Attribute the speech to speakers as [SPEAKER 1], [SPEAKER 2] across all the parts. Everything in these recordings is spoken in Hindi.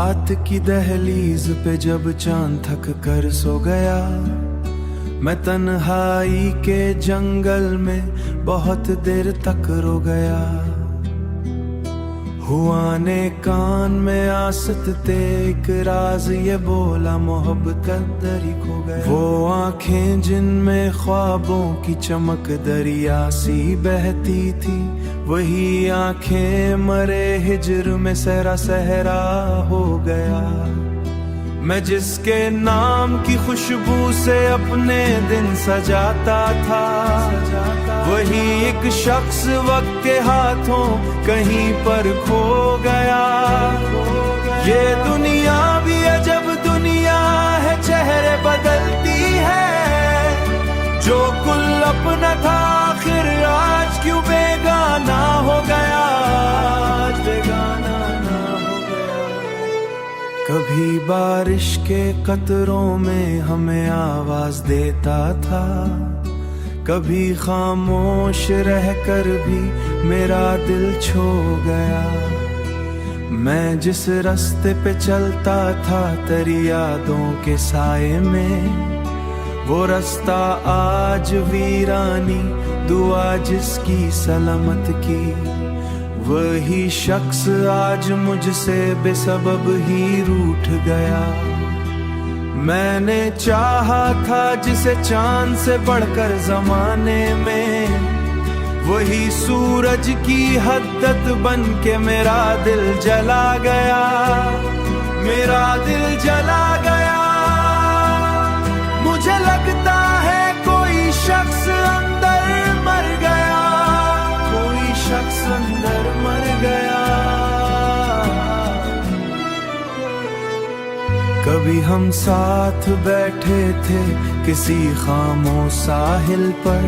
[SPEAKER 1] रात की दहलीज पे जब चांद थक कर सो गया, मैं तन्हाई के जंगल में बहुत देर तक रो गया। हुआ ने कान में आसत ते एक राज ये बोला, मोहब्बत कदर ही खो गया। वो आंखें जिनमें ख्वाबों की चमक दरिया सी बहती थी, वही आंखें मरे हिजर में सहरा सहरा हो गया। मैं जिसके नाम की खुशबू से अपने दिन सजाता था, वही एक शख्स वक्त के हाथों कहीं पर खो गया। ये दुनिया भी अजब दुनिया है, चेहरे बदलती है। जो कुल अपना था आखिर आज क्यों बेगाना हो गया, आज बेगाना ना हो गया। कभी बारिश के कतरों में हमें आवाज देता था, कभी खामोश रहकर भी मेरा दिल छो गया। मैं जिस रास्ते पे चलता था तेरी यादों के साए में, वो रास्ता आज वीरानी, दुआ जिसकी सलामत की। वही शख्स आज मुझसे बेसबब ही रूठ गया। मैंने चाहा था जिसे चांद से बढ़कर जमाने में, वही सूरज की हद्दत बन के मेरा दिल जला गया, मेरा दिल जला गया। मुझे लगता है कोई शख्स अंदर मर गया, कोई शख्स अंदर मर गया। कभी हम साथ बैठे थे किसी खामोश साहिल पर,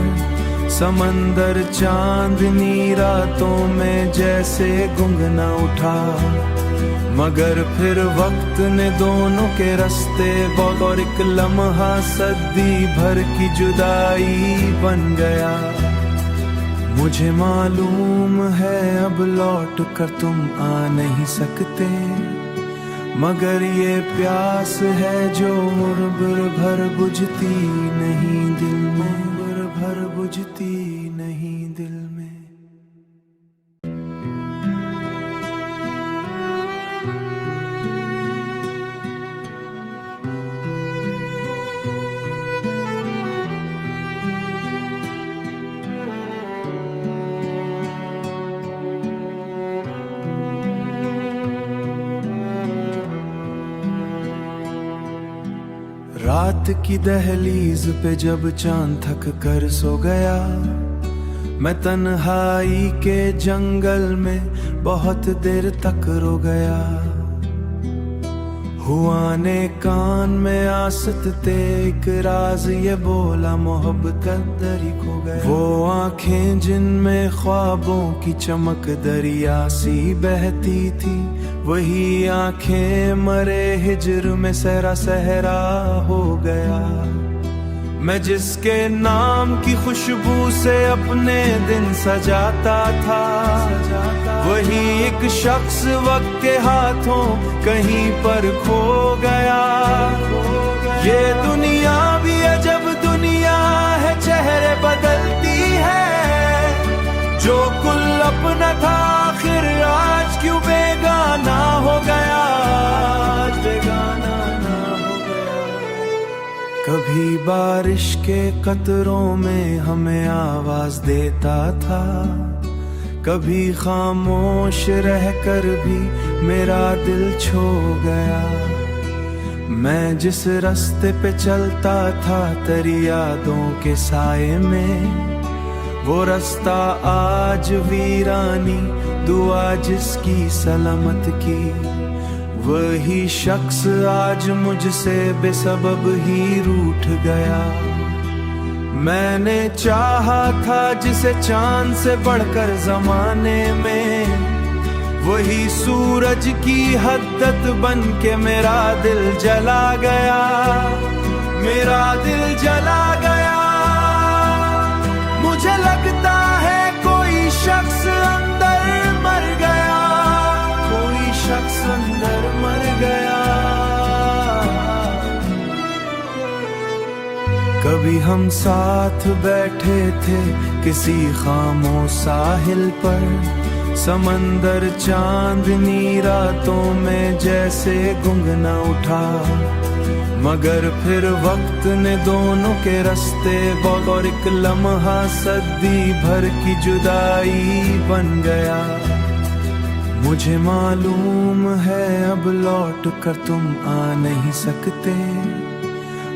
[SPEAKER 1] समंदर चांदनी रातों में जैसे गुंगना उठा। मगर फिर वक्त ने दोनों के रास्ते और एक लम्हा सदी भर की जुदाई बन गया। मुझे मालूम है अब लौट कर तुम आ नहीं सकते, मगर ये प्यास है जो उम्र भर बुझती नहीं दिल में, उम्र भर बुझती नहीं दिल में। रात की दहलीज पे जब चांद थक कर सो गया, मैं तन्हाई के जंगल में बहुत देर तक रो गया। हुआ ने कान में आसत ते एक राज ये बोला, मोहब्बत कदर ही खो गया। वो आंखें जिनमें ख्वाबों की चमक दरिया सी बहती थी, वही आंखें मरे हिजर में सहरा सहरा हो गया। मैं जिसके नाम की खुशबू से अपने दिन सजाता था, वही एक शख्स वक्त के हाथों कहीं पर खो गया। ये दुनिया भी अजब दुनिया है, चेहरे बदलती है। जो कुल अपना था आखिर आज क्यों बेगाना हो गया, आज बेगाना ना हो गया। कभी बारिश के कतरों में हमें आवाज देता था, कभी खामोश रहकर भी मेरा दिल छो गया। मैं जिस रास्ते पे चलता था तेरी यादों के साए में, वो रास्ता आज वीरानी, दुआ जिसकी सलामत की। वही शख्स आज मुझसे बेसबब ही रूठ गया। मैंने चाहा था जिसे चांद से बढ़कर जमाने में, वही सूरज की हद्दत बन के मेरा दिल जला गया, मेरा दिल जला गया। मुझे लगता है कोई शख्स अंदर मर गया, कोई शख्स अंदर मर गया। हम साथ बैठे थे किसी खामोश साहिल पर, समंदर चांदनी रातों में जैसे गुंगना उठा, मगर फिर वक्त ने दोनों के रास्ते और एक लम्हा सदी भर की जुदाई बन गया। मुझे मालूम है अब लौट कर तुम आ नहीं सकते,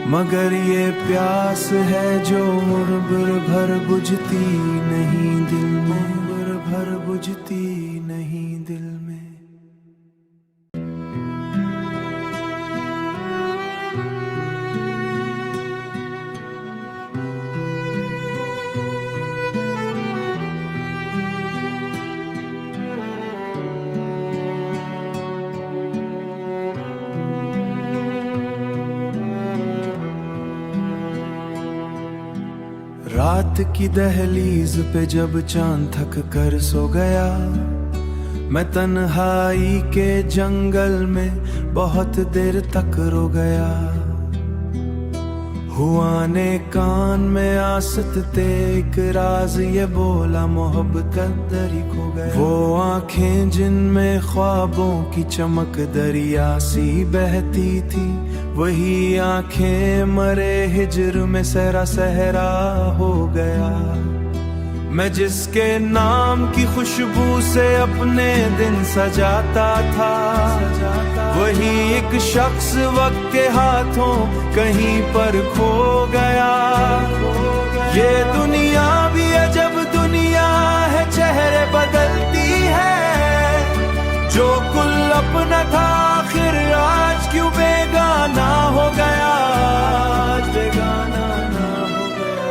[SPEAKER 1] मगर ये प्यास है जो उम्र भर बुझती नहीं दिल में, उम्र भर बुझती नहीं दिल में। रात की दहलीज पे जब चांद थक कर सो गया, मैं तन्हाई के जंगल में बहुत देर तक रो गया। हुआ ने कान में आसत ते एक राज ये बोला, मोहब्बत कदरी खो गया। वो आंखें जिनमें ख्वाबों की चमक दरिया सी बहती थी, वही आंखें मरे हिजर में सहरा सहरा हो गया। मैं जिसके नाम की खुशबू से अपने दिन सजाता था, वही एक शख्स वक्त के हाथों कहीं पर खो गया। ये दुनिया भी अजब दुनिया है, चेहरे बदलती है। जो कुल अपना था आखिर आज क्यों बेगाना हो गया, आज बेगाना ना हो गया।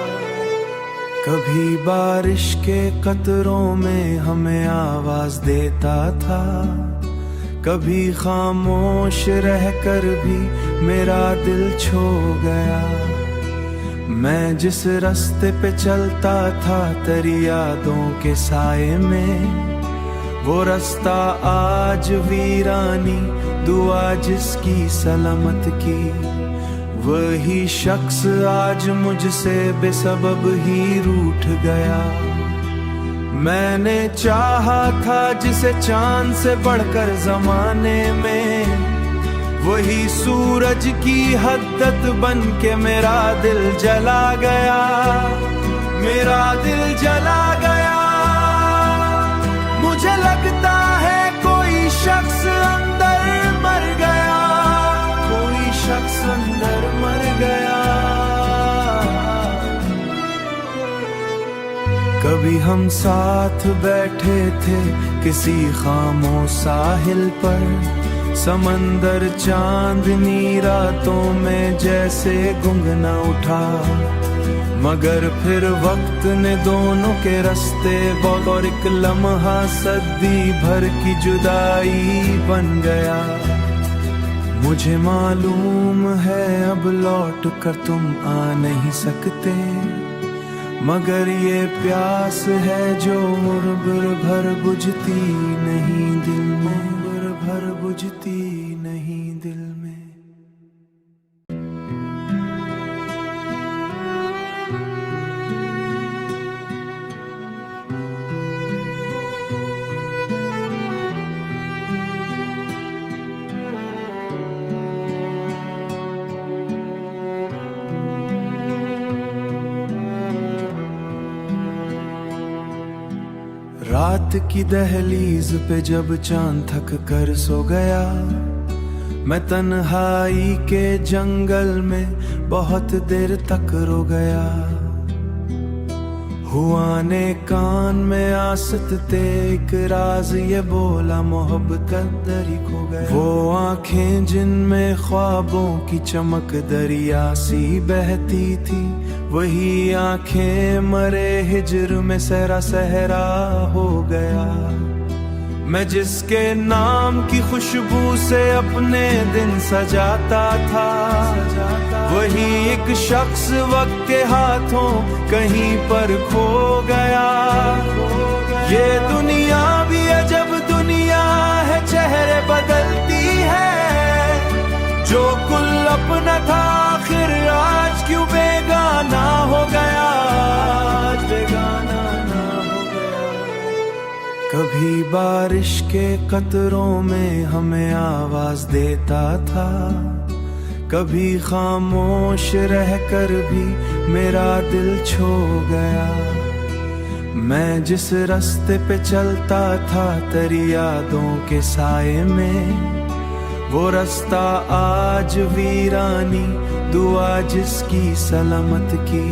[SPEAKER 1] कभी बारिश के कतरों में हमें आवाज देता था, कभी खामोश रहकर भी मेरा दिल छो गया। मैं जिस रास्ते पे चलता था तेरी यादों के साए में, वो रास्ता आज वीरानी, दुआ जिसकी सलामत की। वही शख्स आज मुझसे बेसबब ही रूठ गया। मैंने चाहा था जिसे चांद से बढ़कर जमाने में, वही सूरज की हद्दत बन के मेरा दिल जला गया, मेरा दिल जला गया। मुझे लगता है कोई शख्स अंदर मर गया, कोई शख्स अंदर मर गया। कभी हम साथ बैठे थे किसी खामोश साहिल पर, समंदर चांदनी रातों में जैसे गुंगना उठा, मगर फिर वक्त ने दोनों के रास्ते और एक लम्हा सदी भर की जुदाई बन गया। मुझे मालूम है अब लौट कर तुम आ नहीं सकते, मगर ये प्यास है जो उम्र भर बुझती नहीं दिल में, उम्र भर बुझती नहीं दिल में। रात की दहलीज पे जब चांद थक कर सो गया, मैं तन्हाई के जंगल में बहुत देर तक रो गया। हुआ ने कान में आसत ते एक राज ये बोला, मोहब्बत कदरी खो गया। वो आंखें जिनमें ख्वाबों की चमक दरिया सी बहती थी, वही आंखें मरे हिजर में सहरा सहरा हो गया। मैं जिसके नाम की खुशबू से अपने दिन सजाता था, वही एक शख्स वक्त के हाथों कहीं पर खो गया। ये दुनिया भी अजब दुनिया है, चेहरे बदलती है। जो कुल अपना था आखिर आज क्यों बेगाना बेगाना हो गया, आज बेगाना ना हो गया। कभी बारिश के कतरों में हमें आवाज देता था, कभी खामोश रहकर भी मेरा दिल छो गया। मैं जिस रास्ते पे चलता था तेरी यादों के साए में, वो रास्ता आज वीरानी, दुआ जिसकी सलामत की।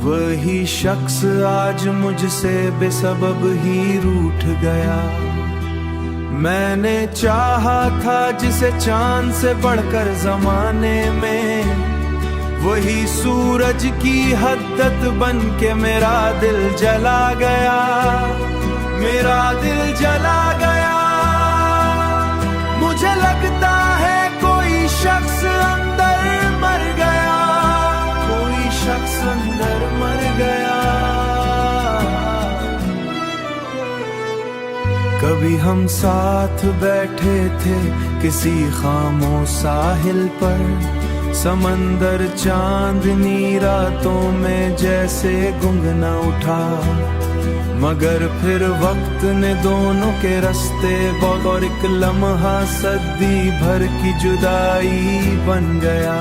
[SPEAKER 1] वही शख्स आज मुझसे बेसबब ही रूठ गया। मैंने चाहा था जिसे चांद से बढ़कर जमाने में, वही सूरज की हद्दत बन के मेरा दिल जला गया, मेरा दिल जला गया। मुझे लगता है कोई शख्स अंदर मर गया, कोई शख्स अंदर मर गया। कभी हम साथ बैठे थे किसी खामोश साहिल पर, समंदर चांदनी रातों में जैसे गुंगना उठा। मगर फिर वक्त ने दोनों के रास्ते और एक लम्हा सदी भर की जुदाई बन गया।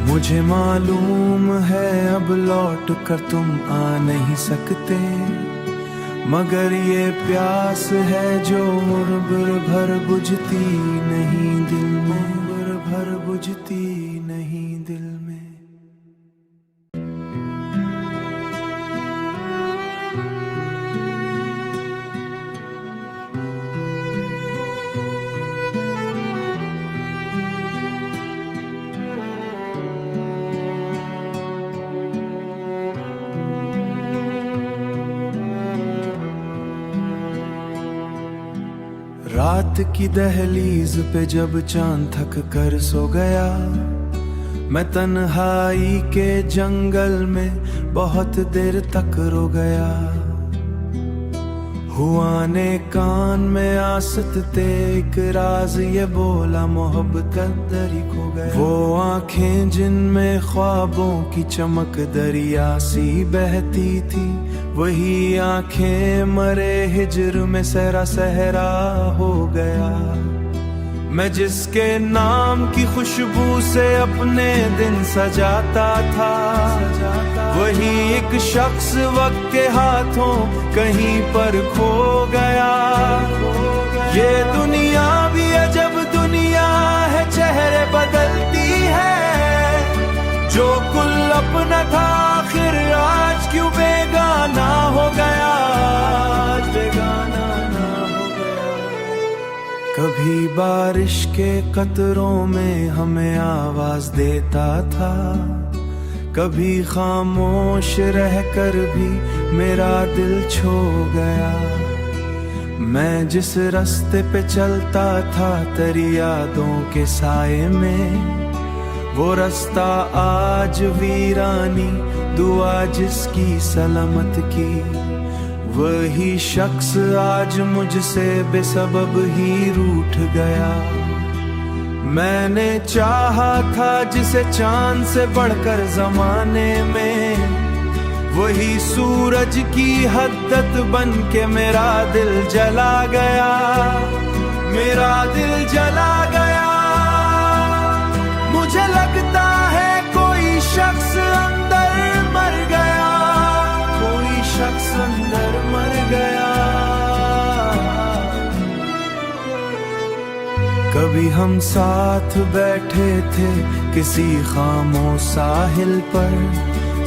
[SPEAKER 1] मुझे मालूम है अब लौट कर तुम आ नहीं सकते, मगर ये प्यास है जो उम्र भर बुझती नहीं दिल में, उम्र भर बुझती नहीं दिल में। रात की दहलीज पे जब चांद थक कर सो गया, मैं तन्हाई के जंगल में बहुत देर तक रो गया। हुआ ने कान में आसते एक राज ये बोला, मोहब्बत दरी खो गया। वो आंखें जिनमें ख्वाबों की चमक दरिया सी बहती थी, वही आंखें मरे हिजर में सहरा सहरा हो गया। मैं जिसके नाम की खुशबू से अपने दिन सजाता था, वही एक शख्स वक्त के हाथों कहीं पर खो गया। ये दुनिया भी अजब दुनिया है, चेहरे बदलती है। जो कुल अपना था आखिर आज क्यों बेगाना हो गया, आज बेगाना ना हो गया। कभी बारिश के कतरों में हमें आवाज देता था, कभी खामोश रहकर भी मेरा दिल छो गया। मैं जिस रास्ते पे चलता था तेरी यादों के साए में, वो रास्ता आज वीरानी, दुआ जिसकी सलामत की। वही शख्स आज मुझसे बेसबब ही रूठ गया। मैंने चाहा था जिसे चांद से बढ़कर जमाने में, वही सूरज की हद्दत बन के मेरा दिल जला गया, मेरा दिल जला गया। मुझे लगता है कोई शख्स अंदर मर गया, कोई शख्स अंदर मर गया। कभी हम साथ बैठे थे किसी खामोश साहिल पर,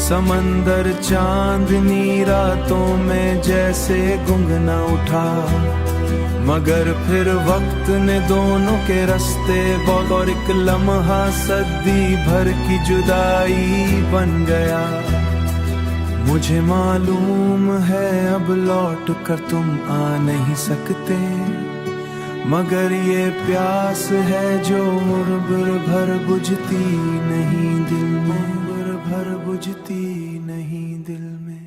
[SPEAKER 1] समंदर चांदनी रातों में जैसे गुंगना उठा। मगर फिर वक्त ने दोनों के रास्ते और एक लम्हा सदी भर की जुदाई बन गया। मुझे मालूम है अब लौट कर तुम आ नहीं सकते, मगर ये प्यास है जो उम्र भर बुझती नहीं दिल में, उम्र भर बुझती नहीं दिल में।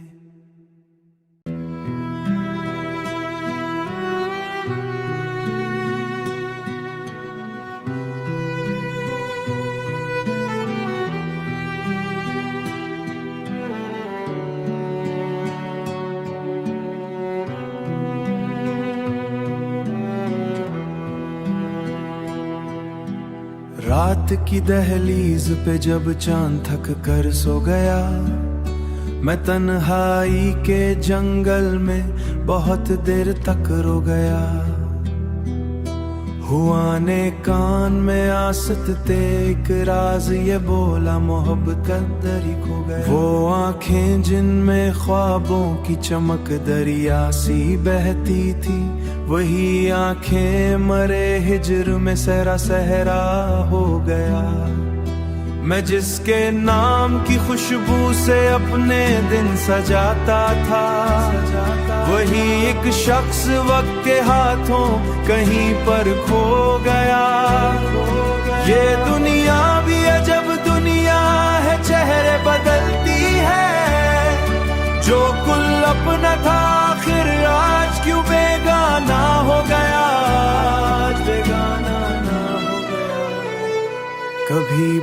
[SPEAKER 1] रात की दहलीज पे जब चांद थक कर सो गया, मैं तन्हाई के जंगल में बहुत देर तक रो गया। हुआ ने कान में आसत ते एक राज ये बोला, मोहब्बत कदरी खो गया। वो आंखें जिनमें ख्वाबों की चमक दरिया सी बहती थी, वही आंखें मरे हिजर में सहरा सहरा हो गया। मैं जिसके नाम की खुशबू से अपने दिन सजाता था, वही एक शख्स वक्त के हाथों कहीं पर खो गया। ये दुनिया भी अजब दुनिया है, चेहरे बदलती है। जो कुल अपना था आखिर आज क्यों बेगाना हो गया, आज बेगाना ना हो गया। कभी